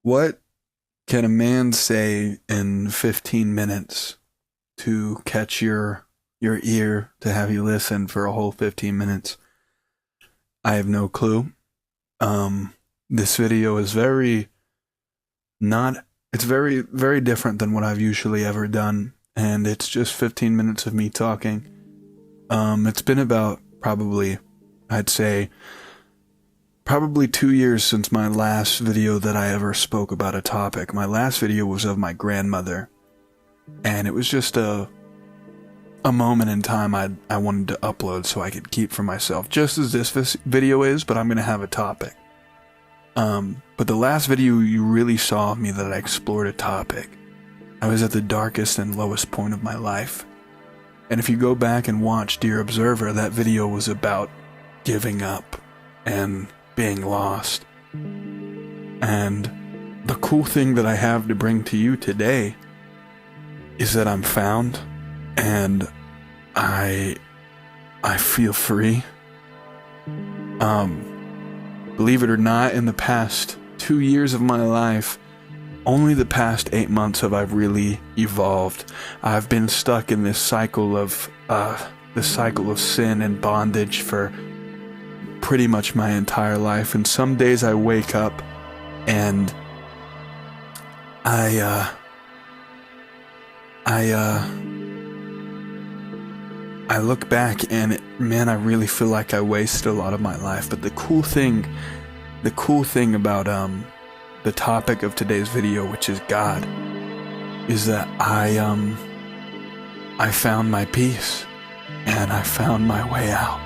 What can a man say in 15 minutes to catch your ear, to have you listen for a whole 15 minutes? I have no clue. This video is very very different than what I've usually ever done, and it's just 15 minutes of me talking. It's been about I'd say probably 2 years since my last video that I ever spoke about a topic. My last video was of my grandmother, and it was just a moment in time I wanted to upload so I could keep for myself, just as this video is, but I'm going to have a topic. But the last video you really saw of me that I explored a topic. I was at the darkest and lowest point of my life. And if you go back and watch Dear Observer, that video was about giving up and being lost. And the cool thing that I have to bring to you today is that I'm found, and I feel free. Believe it or not, in the past 2 years of my life, only the past 8 months have I really evolved. I've been stuck in this cycle of sin and bondage for pretty much my entire life. And some days I wake up and I look back and man, I really feel like I wasted a lot of my life. But the cool thing about the topic of today's video, which is God, is that I found my peace and I found my way out.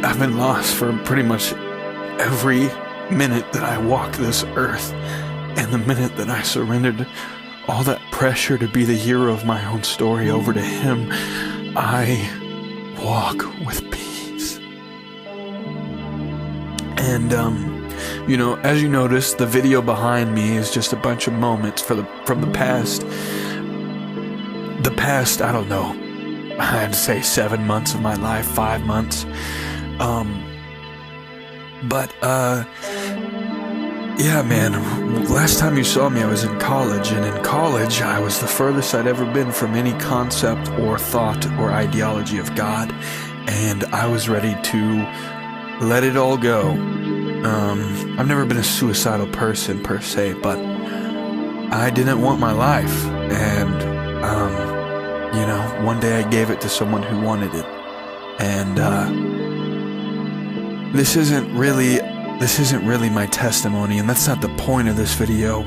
I've been lost for pretty much every minute that I walk this earth, and the minute that I surrendered all that pressure to be the hero of my own story over to Him, I walk with peace. And as you notice, the video behind me is just a bunch of moments from the past. The past, I don't know, I'd say 7 months of my life, 5 months. Yeah, man, last time you saw me I was in college, and in college I was the furthest I'd ever been from any concept or thought or ideology of God, and I was ready to let it all go. I've never been a suicidal person per se, but I didn't want my life, and one day I gave it to someone who wanted it. And this isn't really my testimony, and that's not the point of this video.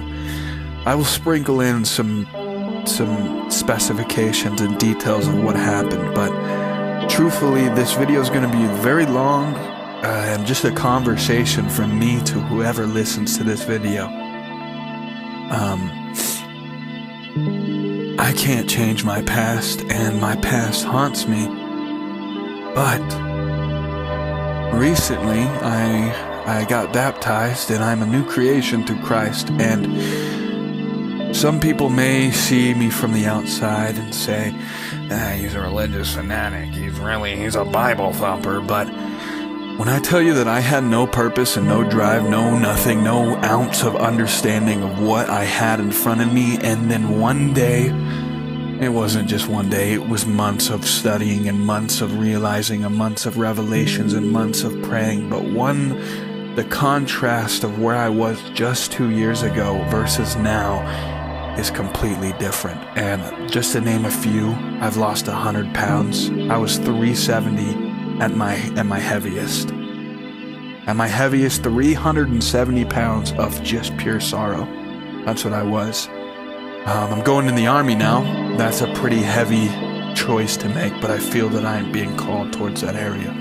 I will sprinkle in some specifications and details of what happened, but truthfully, this video is going to be very long and just a conversation from me to whoever listens to this video. I can't change my past, and my past haunts me, but recently I got baptized, and I'm a new creation through Christ. And some people may see me from the outside and say, he's a religious fanatic, he's a Bible thumper. But when I tell you that I had no purpose and no drive, no nothing, no ounce of understanding of what I had in front of me, and then one day, it wasn't just one day, it was months of studying and months of realizing and months of revelations and months of praying. But the contrast of where I was just 2 years ago versus now is completely different. And just to name a few, I've lost 100 pounds. I was 370 at my heaviest. At my heaviest, 370 pounds of just pure sorrow. That's what I was. I'm going in the army now. That's a pretty heavy choice to make, but I feel that I am being called towards that area.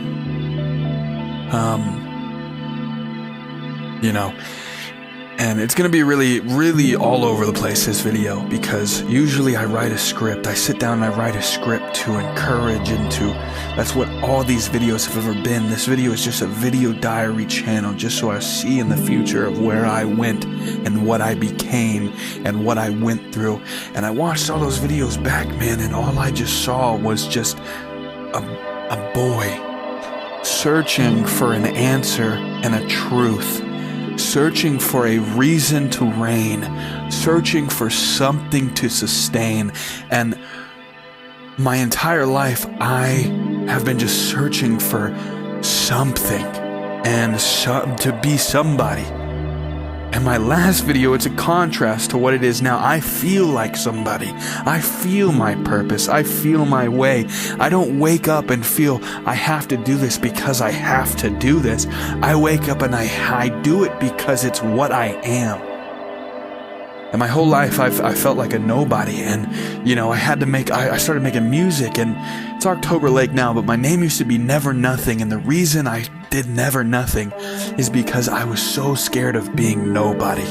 And it's going to be really, really all over the place, this video, because usually I write a script. I sit down and I write a script to encourage and that's what all these videos have ever been. This video is just a video diary channel, just so I see in the future of where I went and what I became and what I went through. And I watched all those videos back, man, and all I just saw was just a boy searching for an answer and a truth, searching for a reason to reign, searching for something to sustain. And my entire life, I have been just searching for something and to be somebody. And my last video, it's a contrast to what it is now. I feel like somebody. I feel my purpose. I feel my way. I don't wake up and feel I have to do this because I have to do this. I wake up and I do it because it's what I am. And my whole life, I felt like a nobody. And, I started making music, and it's October Lake now, but my name used to be Never Nothing. And the reason I did Never Nothing is because I was so scared of being nobody.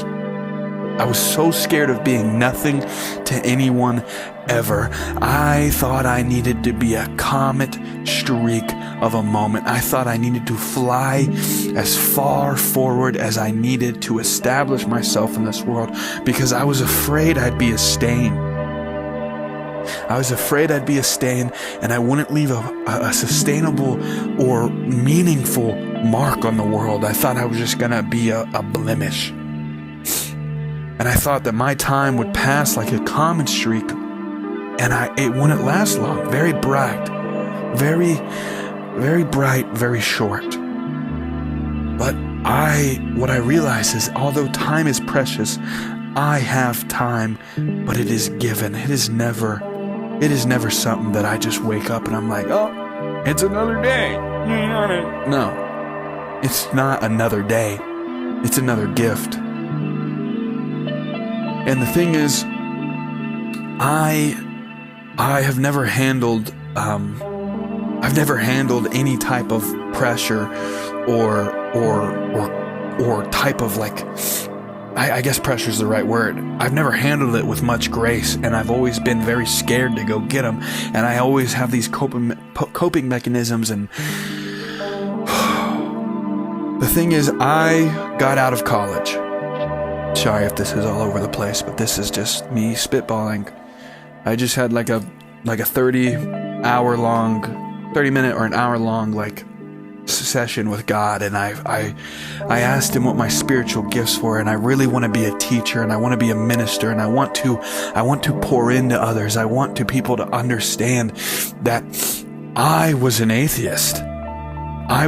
I was so scared of being nothing to anyone ever. I thought I needed to be a comet streak of a moment. I thought I needed to fly as far forward as I needed to establish myself in this world, because I was afraid I'd be a stain. I was afraid I'd be a stain, and I wouldn't leave a sustainable or meaningful mark on the world. I thought I was just gonna be a blemish. And I thought that my time would pass like a comet streak, and it wouldn't last long. Very bright, very short. But what I realize is, although time is precious, I have time, but it is given. It is never something that I just wake up and I'm like, oh, it's another day. No, it's not another day. It's another gift. And the thing is, I have never handled any type of pressure or type of I guess pressure is the right word. I've never handled it with much grace, and I've always been very scared to go get them. And I always have these coping mechanisms. And the thing is, I got out of college. Sorry if this is all over the place, but this is just me spitballing. I just had like a 30 minute or an hour long session with God, and I asked him what my spiritual gifts were, and I really want to be a teacher, and I want to be a minister, and I want to pour into others. I want people to understand that I was an atheist. I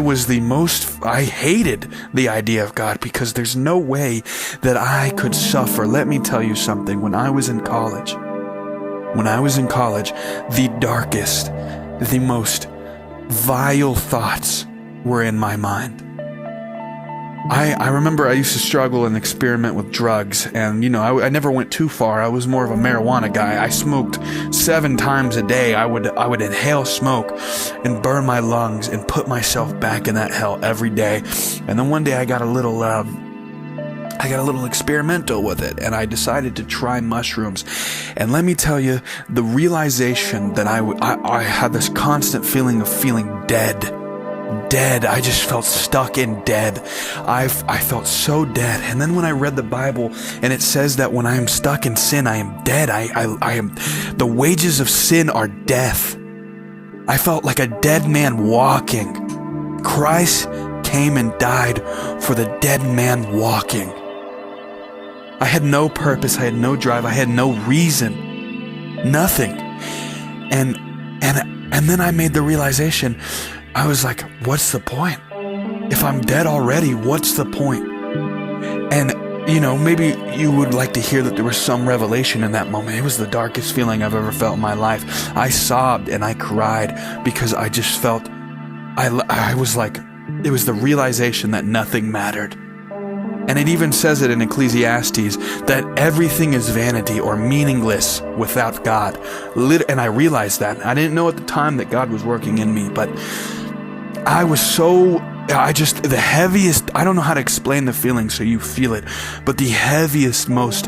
hated the idea of God, because there's no way that I could suffer. Let me tell you something. When I was in college, the darkest, the most vile thoughts were in my mind. I remember I used to struggle and experiment with drugs, and I never went too far. I was more of a marijuana guy. I smoked 7 times a day. I would inhale smoke and burn my lungs and put myself back in that hell every day. And then one day I got a little experimental with it, and I decided to try mushrooms. And let me tell you, the realization that I had this constant feeling of feeling dead. I just felt stuck in dead. I felt so dead. And then when I read the Bible, and it says that when I am stuck in sin, I am dead. I am, the wages of sin are death. I felt like a dead man walking. Christ came and died for the dead man walking. I had no purpose. I had no drive. I had no reason. Nothing. And then I made the realization. I was like, what's the point? If I'm dead already, what's the point? And, maybe you would like to hear that there was some revelation in that moment. It was the darkest feeling I've ever felt in my life. I sobbed and I cried because I just felt, I was like, it was the realization that nothing mattered. And it even says it in Ecclesiastes that everything is vanity or meaningless without God. And I realized that. I didn't know at the time that God was working in me, but the heaviest, I don't know how to explain the feeling so you feel it, but the heaviest, most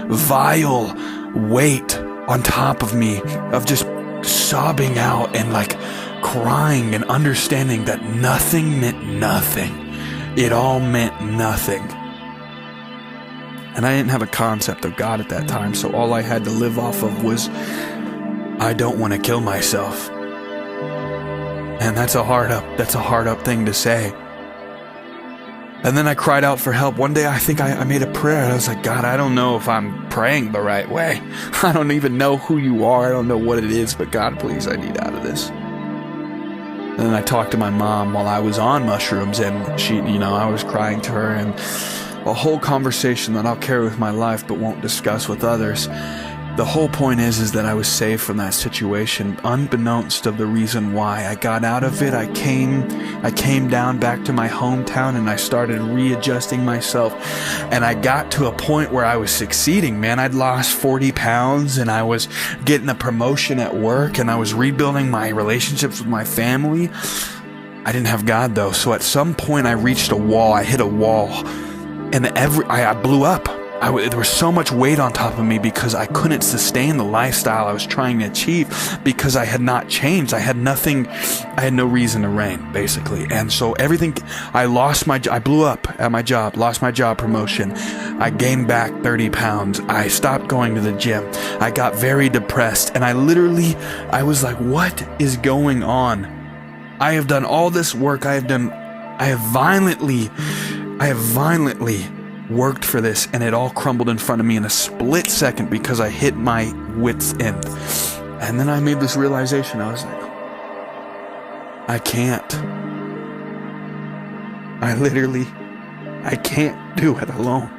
vile weight on top of me of just sobbing out and crying and understanding that nothing meant nothing. It all meant nothing. And I didn't have a concept of God at that time, so all I had to live off of was, I don't want to kill myself. And that's a hard up thing to say. And then I cried out for help. One day I think I made a prayer. I was like, God, I don't know if I'm praying the right way. I don't even know who you are. I don't know what it is, but God, please, I need out of this. And then I talked to my mom while I was on mushrooms, and she, I was crying to her, and a whole conversation that I'll carry with my life but won't discuss with others. The whole point is that I was saved from that situation, unbeknownst of the reason why. I got out of it. I came down back to my hometown, and I started readjusting myself. And I got to a point where I was succeeding, man. I'd lost 40 pounds, and I was getting a promotion at work, and I was rebuilding my relationships with my family. I didn't have God, though. So at some point I reached a wall. I hit a wall, and I blew up. There was so much weight on top of me because I couldn't sustain the lifestyle I was trying to achieve because I had not changed. I had no reason to reign, basically. And so I blew up at my job, lost my job promotion. I gained back 30 pounds. I stopped going to the gym. I got very depressed, and I was like, what is going on? I have done all this work. I have violently worked for this, and it all crumbled in front of me in a split second because I hit my wit's end. And then I made this realization. I was like, I can't. I can't do it alone.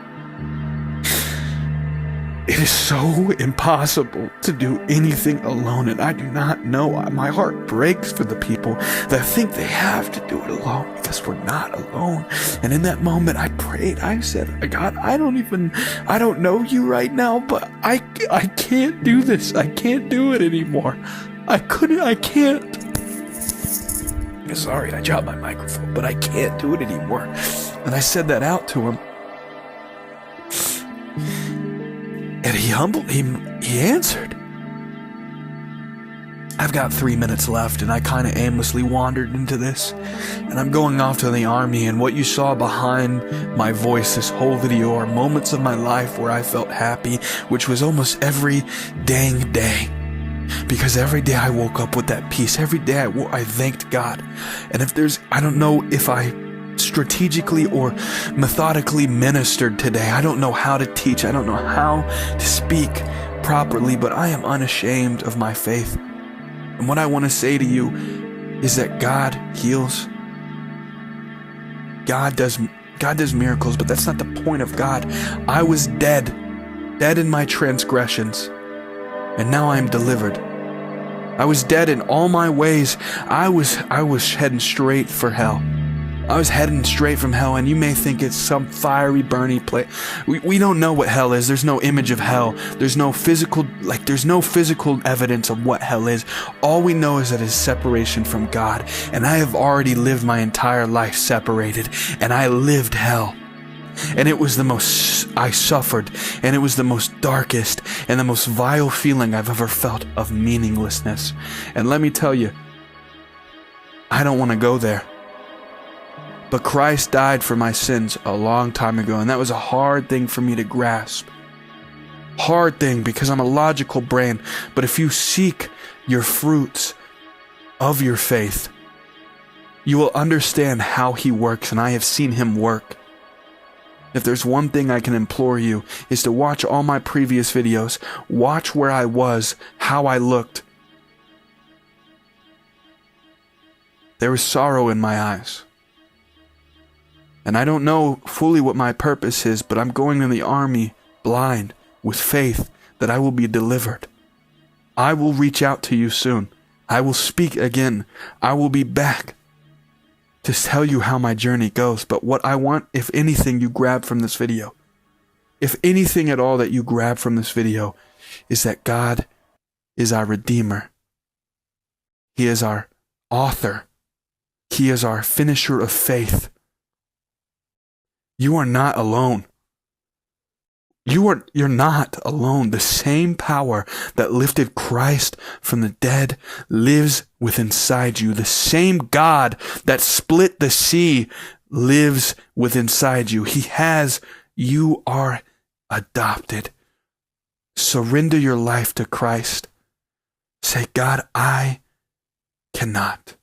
It is so impossible to do anything alone, and I do not know. My heart breaks for the people that think they have to do it alone, because we're not alone. And in that moment, I prayed. I said, God, I don't know you right now, but I can't do this. I can't do it anymore. I can't. Sorry, I dropped my microphone, but I can't do it anymore. And I said that out to him. And he answered. I've got 3 minutes left, and I kind of aimlessly wandered into this. And I'm going off to the army, and what you saw behind my voice this whole video are moments of my life where I felt happy, which was almost every dang day. Because every day I woke up with that peace. Every day I thanked God. And I don't know if I strategically or methodically ministered today. I don't know how to teach. I don't know how to speak properly, but I am unashamed of my faith. And what I want to say to you is that God heals. God does miracles, but that's not the point of God. I was dead in my transgressions, and now I am delivered. I was dead in all my ways. I was heading straight for hell. I was heading straight from hell, and you may think it's some fiery, burning place. We don't know what hell is. There's no image of hell. There's no physical evidence of what hell is. All we know is that it's separation from God, and I have already lived my entire life separated, and I lived hell. And it was I suffered, and it was the most darkest and the most vile feeling I've ever felt of meaninglessness. And let me tell you, I don't want to go there. But Christ died for my sins a long time ago, and that was a hard thing for me to grasp. Hard thing, because I'm a logical brain. But if you seek your fruits of your faith, you will understand how He works, and I have seen Him work. If there's one thing I can implore you, is to watch all my previous videos. Watch where I was, how I looked. There was sorrow in my eyes. And I don't know fully what my purpose is, but I'm going in the army blind, with faith that I will be delivered. I will reach out to you soon. I will speak again. I will be back to tell you how my journey goes. But what I want, if anything you grab from this video, if anything at all that you grab from this video, is that God is our Redeemer. He is our author. He is our finisher of faith. You are not alone. You're not alone. The same power that lifted Christ from the dead lives within inside you. The same God that split the sea lives within inside you. You are adopted. Surrender your life to Christ. Say, God, I cannot.